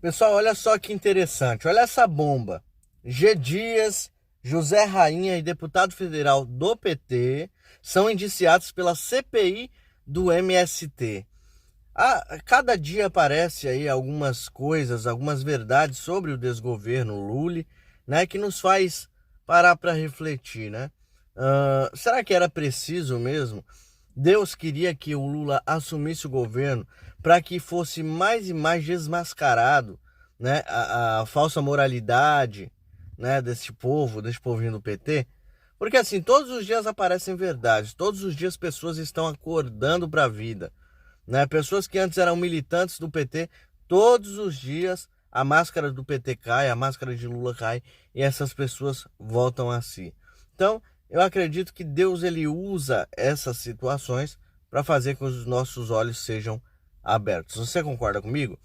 Pessoal, olha só que interessante. Olha essa bomba. G. Dias, José Rainha e deputado federal do PT são indiciados pela CPI do MST. Cada dia aparece aí algumas coisas, algumas verdades sobre o desgoverno Lula, né, que nos faz parar para refletir, né? Será que era preciso mesmo? Deus queria que o Lula assumisse o governo para que fosse mais e mais desmascarado, né, a falsa moralidade, né, desse povinho do PT. Porque assim, todos os dias aparecem verdades, todos os dias pessoas estão acordando para a vida, né? Pessoas que antes eram militantes do PT, todos os dias a máscara do PT cai, a máscara de Lula cai e essas pessoas voltam a si. Então, eu acredito que Deus ele usa essas situações para fazer com que os nossos olhos sejam abertos. Você concorda comigo?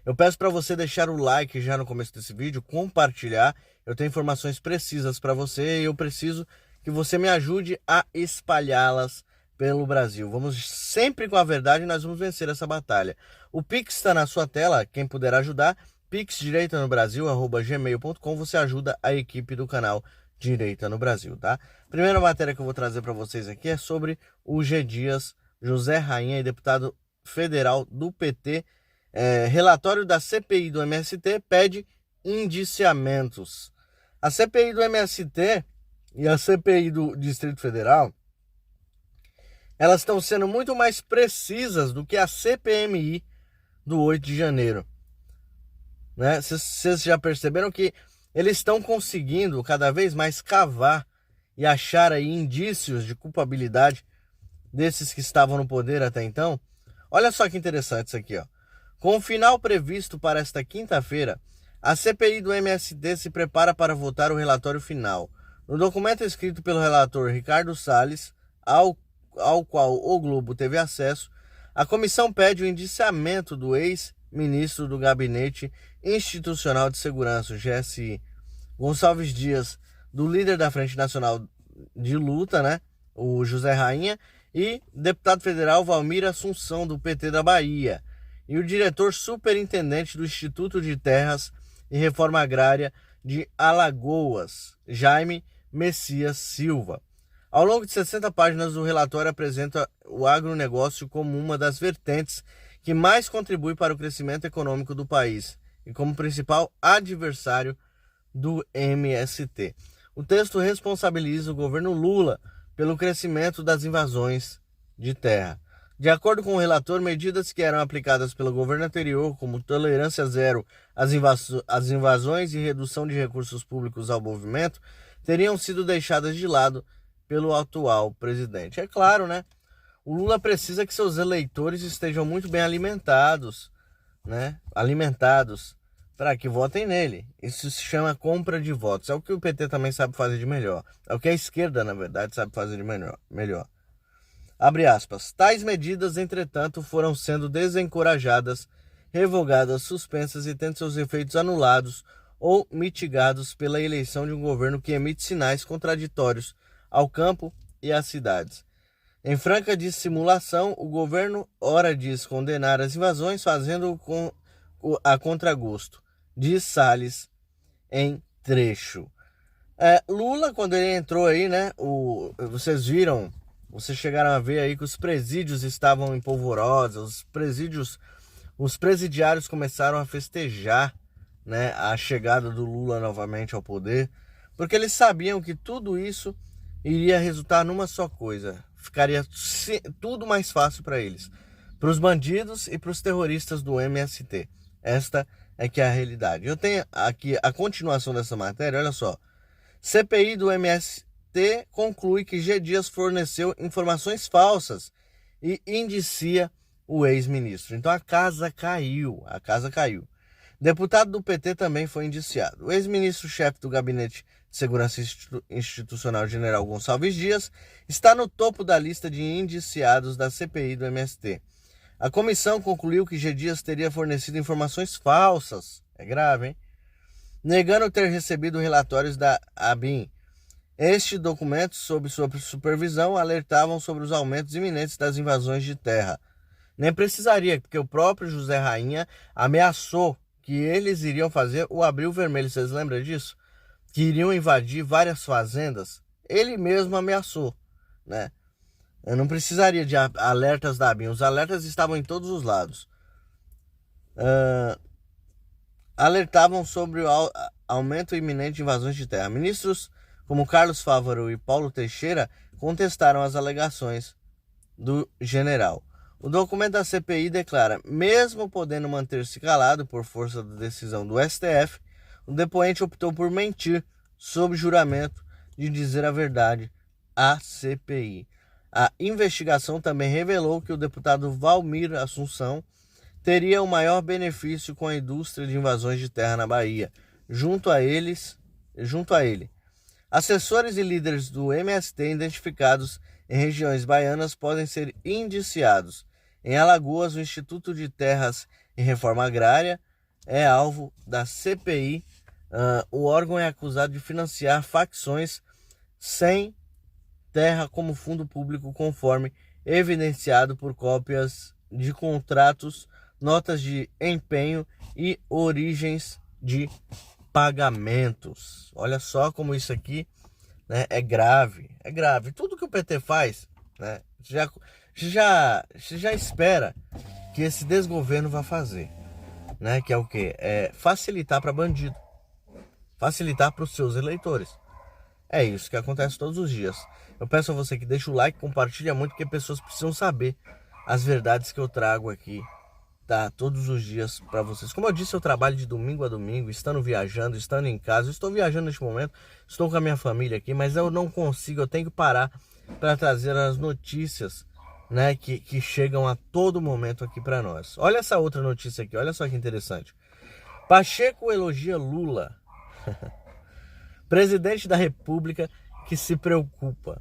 Eu peço para você deixar o like já no começo desse vídeo, compartilhar. Eu tenho informações precisas para você e eu preciso que você me ajude a espalhá-las pelo Brasil. Vamos sempre com a verdade, nós vamos vencer essa batalha. O Pix está na sua tela, quem puder ajudar, pixdireitanobrasil@gmail.com, você ajuda a equipe do canal Direita no Brasil, tá? Primeira matéria que eu vou trazer para vocês aqui é sobre o G. Dias, José Rainha e deputado federal do PT. Relatório da CPI do MST pede indiciamentos. A CPI do MST e a CPI do Distrito Federal, elas estão sendo muito mais precisas do que a CPMI do 8 de janeiro. Né? Vocês já perceberam que eles estão conseguindo cada vez mais cavar e achar aí indícios de culpabilidade desses que estavam no poder até então? Olha só que interessante isso aqui, ó. Com o final previsto para esta quinta-feira, a CPI do MST se prepara para votar o relatório final. No documento escrito pelo relator Ricardo Salles, ao qual o Globo teve acesso, a comissão pede o indiciamento do ex-ministro do Gabinete Institucional de Segurança, o GSI, Gonçalves Dias, do líder da Frente Nacional de Luta, né, o José Rainha, e deputado federal Valmir Assunção, do PT da Bahia, e o diretor superintendente do Instituto de Terras e Reforma Agrária de Alagoas, Jaime Messias Silva. Ao longo de 60 páginas, o relatório apresenta o agronegócio como uma das vertentes que mais contribui para o crescimento econômico do país e como principal adversário do MST. O texto responsabiliza o governo Lula pelo crescimento das invasões de terra. De acordo com o relator, medidas que eram aplicadas pelo governo anterior, como tolerância zero às invasões e redução de recursos públicos ao movimento, teriam sido deixadas de lado pelo atual presidente. É claro, né? O Lula precisa que seus eleitores estejam muito bem alimentados, né? Alimentados para que votem nele. Isso se chama compra de votos. É o que o PT também sabe fazer de melhor. É o que a esquerda, na verdade, sabe fazer de melhor. Abre aspas. Tais medidas, entretanto, foram sendo desencorajadas, revogadas, suspensas e tendo seus efeitos anulados ou mitigados pela eleição de um governo que emite sinais contraditórios ao campo e às cidades. Em franca dissimulação, o governo ora diz condenar as invasões, fazendo-o a contragosto, diz Salles em trecho. Lula, quando ele entrou aí, né, vocês chegaram a ver aí que os presídios estavam em polvorosa, os presidiários começaram a festejar, né, a chegada do Lula novamente ao poder, porque eles sabiam que tudo isso iria resultar numa só coisa. Ficaria tudo mais fácil para eles, para os bandidos e para os terroristas do MST. Esta é que é a realidade. Eu tenho aqui a continuação dessa matéria, olha só. CPI do MST conclui que G. Dias forneceu informações falsas e indicia o ex-ministro. Então a casa caiu. Deputado do PT também foi indiciado. O ex-ministro-chefe do Gabinete de Segurança Institucional, general Gonçalves Dias, está no topo da lista de indiciados da CPI do MST. A comissão concluiu que G. Dias teria fornecido informações falsas, é grave, hein? Negando ter recebido relatórios da ABIN. Estes documentos, sob sua supervisão, alertavam sobre os aumentos iminentes das invasões de terra. Nem precisaria, porque o próprio José Rainha ameaçou que eles iriam fazer o Abril Vermelho. Vocês lembram disso? Que iriam invadir várias fazendas. Ele mesmo ameaçou, né? Eu não precisaria de alertas da ABIN. Os alertas estavam em todos os lados. Alertavam sobre o aumento iminente de invasões de terra. Ministros como Carlos Fávaro e Paulo Teixeira contestaram as alegações do general. O documento da CPI declara: mesmo podendo manter-se calado por força da decisão do STF, o depoente optou por mentir sob juramento de dizer a verdade à CPI. A investigação também revelou que o deputado Valmir Assunção teria o maior benefício com a indústria de invasões de terra na Bahia. Junto a ele, assessores e líderes do MST identificados em regiões baianas podem ser indiciados. Em Alagoas, o Instituto de Terras e Reforma Agrária é alvo da CPI. O órgão é acusado de financiar facções sem terra como fundo público, conforme evidenciado por cópias de contratos, notas de empenho e origens de pagamentos. Olha só como isso aqui, né, é grave. Tudo que o PT faz, né, já espera que esse desgoverno vai fazer, né, que é o quê? É facilitar para bandido, facilitar para os seus eleitores. É isso que acontece todos os dias. Eu peço a você que deixe o like, compartilha muito, porque pessoas precisam saber as verdades que eu trago aqui, tá? Todos os dias para vocês. Como eu disse, eu trabalho de domingo a domingo, estando viajando, estando em casa. Eu estou viajando neste momento, estou com a minha família aqui, mas eu não consigo, eu tenho que parar para trazer as notícias, né, que chegam a todo momento aqui para nós. Olha essa outra notícia aqui, olha só que interessante. Pacheco elogia Lula. Presidente da República que se preocupa.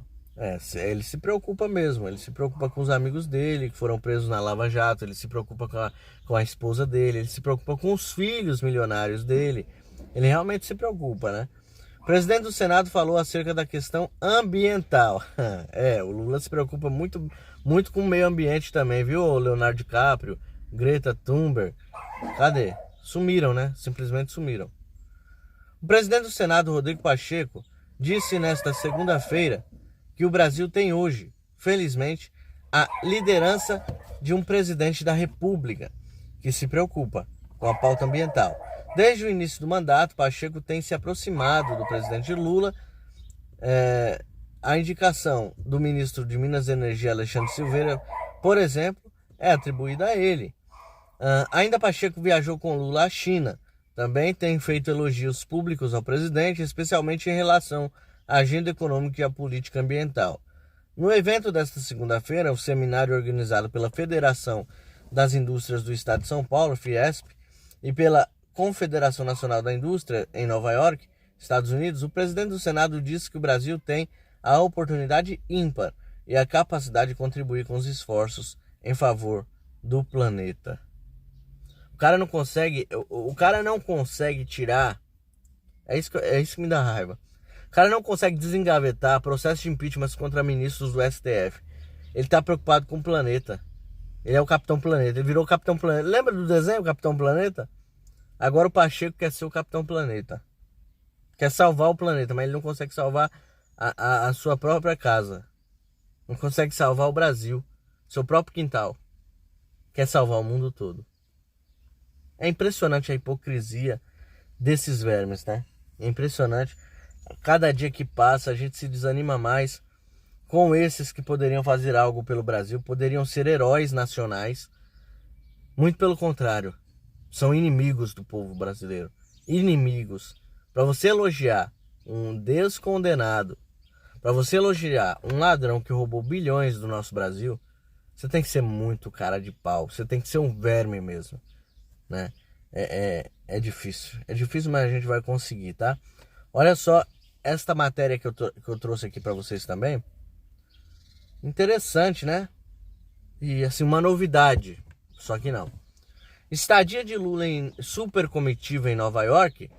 Ele se preocupa mesmo. Ele se preocupa com os amigos dele que foram presos na Lava Jato. Ele se preocupa com a esposa dele. Ele se preocupa com os filhos milionários dele. Ele realmente se preocupa, né? O presidente do Senado falou acerca da questão ambiental. O Lula se preocupa muito, muito com o meio ambiente também, viu? Leonardo DiCaprio, Greta Thunberg. Cadê? Sumiram, né? Simplesmente sumiram. O presidente do Senado, Rodrigo Pacheco, disse nesta segunda-feira que o Brasil tem hoje, felizmente, a liderança de um presidente da República que se preocupa com a pauta ambiental. Desde o início do mandato, Pacheco tem se aproximado do presidente Lula. A indicação do ministro de Minas e Energia, Alexandre Silveira, por exemplo, é atribuída a ele. Ainda Pacheco viajou com Lula à China. Também tem feito elogios públicos ao presidente, especialmente em relação à agenda econômica e à política ambiental. No evento desta segunda-feira, o seminário organizado pela Federação das Indústrias do Estado de São Paulo, Fiesp, e pela Confederação Nacional da Indústria, em Nova York, Estados Unidos, o presidente do Senado disse que o Brasil tem a oportunidade ímpar e a capacidade de contribuir com os esforços em favor do planeta. O cara não consegue tirar, é isso que me dá raiva. O cara não consegue desengavetar processo de impeachment contra ministros do STF. Ele tá preocupado com o planeta. Ele é o Capitão Planeta, ele virou o Capitão Planeta. Lembra do desenho, Capitão Planeta? Agora o Pacheco quer ser o Capitão Planeta. Quer salvar o planeta, mas ele não consegue salvar a sua própria casa. Não consegue salvar o Brasil, seu próprio quintal. Quer salvar o mundo todo. É impressionante a hipocrisia desses vermes, né? É impressionante. Cada dia que passa a gente se desanima mais com esses que poderiam fazer algo pelo Brasil, poderiam ser heróis nacionais. Muito pelo contrário, são inimigos do povo brasileiro. Inimigos. Para você elogiar um descondenado, para você elogiar um ladrão que roubou bilhões do nosso Brasil, você tem que ser muito cara de pau. Você tem que ser um verme mesmo, né? É difícil. É difícil, mas a gente vai conseguir, tá? Olha só esta matéria que eu trouxe aqui para vocês também. Interessante, né? E assim, uma novidade. Só que não. Estadia de Lula em super comitiva em Nova York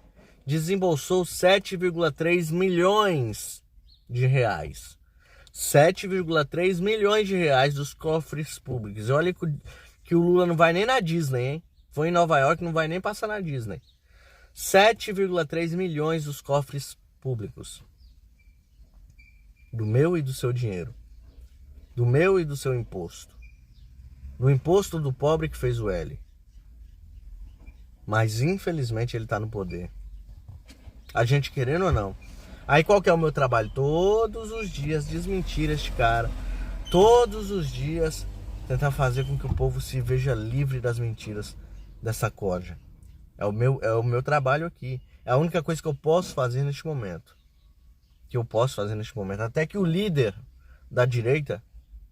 desembolsou 7,3 milhões de reais. 7,3 milhões de reais dos cofres públicos. E olha que o Lula não vai nem na Disney, hein? Foi em Nova York, não vai nem passar na Disney. 7,3 milhões dos cofres públicos. Do meu e do seu dinheiro. Do meu e do seu imposto. Do imposto do pobre que fez o L. Mas infelizmente ele está no poder. A gente querendo ou não. Aí qual que é o meu trabalho? Todos os dias desmentir este cara. Todos os dias tentar fazer com que o povo se veja livre das mentiras dessa corja. É o meu trabalho aqui. É a única coisa que eu posso fazer neste momento. Até que o líder da direita,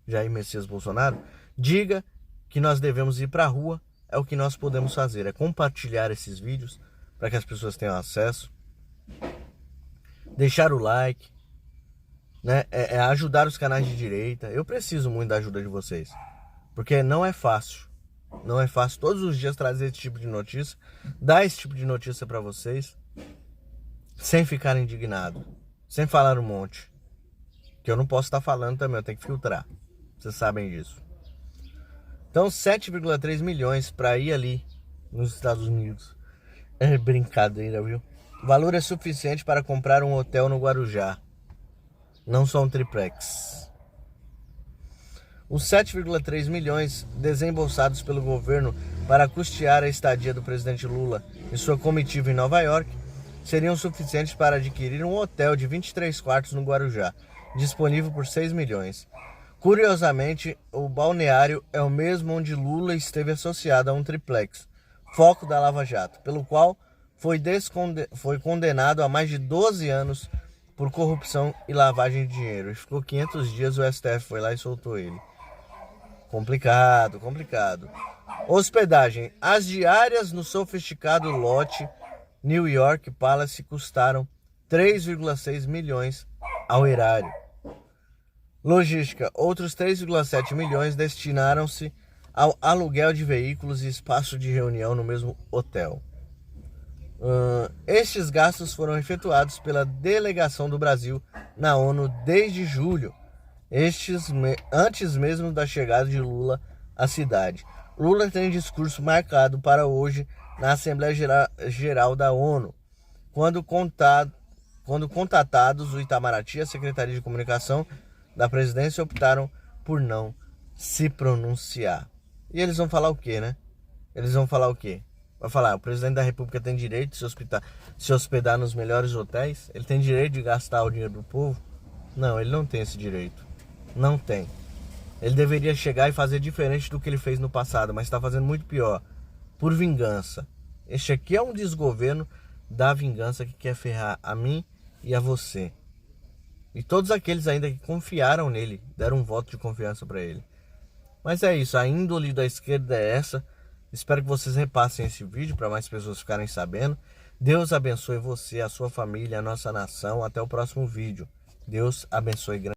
Jair Messias Bolsonaro, diga que nós devemos ir para a rua. É o que nós podemos fazer. É compartilhar esses vídeos para que as pessoas tenham acesso. Deixar o like. Né? É ajudar os canais de direita. Eu preciso muito da ajuda de vocês. Porque não é fácil. Não é fácil todos os dias trazer esse tipo de notícia. Dar esse tipo de notícia para vocês. Sem ficar indignado. Sem falar um monte. Que eu não posso estar falando também. Eu tenho que filtrar. Vocês sabem disso. Então 7,3 milhões para ir ali nos Estados Unidos. É brincadeira, viu? O valor é suficiente para comprar um hotel no Guarujá. Não só um triplex. Os 7,3 milhões desembolsados pelo governo para custear a estadia do presidente Lula e sua comitiva em Nova York seriam suficientes para adquirir um hotel de 23 quartos no Guarujá, disponível por 6 milhões. Curiosamente, o balneário é o mesmo onde Lula esteve associado a um triplex, foco da Lava Jato, pelo qual foi condenado a mais de 12 anos por corrupção e lavagem de dinheiro. E ficou 500 dias, o STF foi lá e soltou ele. Complicado. Hospedagem. As diárias no sofisticado lote New York Palace custaram 3,6 milhões ao erário. Logística. Outros 3,7 milhões destinaram-se ao aluguel de veículos e espaço de reunião no mesmo hotel. Estes gastos foram efetuados pela delegação do Brasil na ONU desde julho, antes mesmo da chegada de Lula à cidade. Lula tem discurso marcado para hoje na Assembleia Geral da ONU. Quando contatados, o Itamaraty e a Secretaria de Comunicação da Presidência optaram por não se pronunciar. E eles vão falar o quê, né? Vai falar, o presidente da República tem direito de se hospedar nos melhores hotéis? Ele tem direito de gastar o dinheiro do povo? Não, ele não tem esse direito. Não tem. Ele deveria chegar e fazer diferente do que ele fez no passado, mas está fazendo muito pior. Por vingança. Este aqui é um desgoverno da vingança que quer ferrar a mim e a você. E todos aqueles ainda que confiaram nele, deram um voto de confiança para ele. Mas é isso, a índole da esquerda é essa. Espero que vocês repassem esse vídeo para mais pessoas ficarem sabendo. Deus abençoe você, a sua família, a nossa nação. Até o próximo vídeo. Deus abençoe.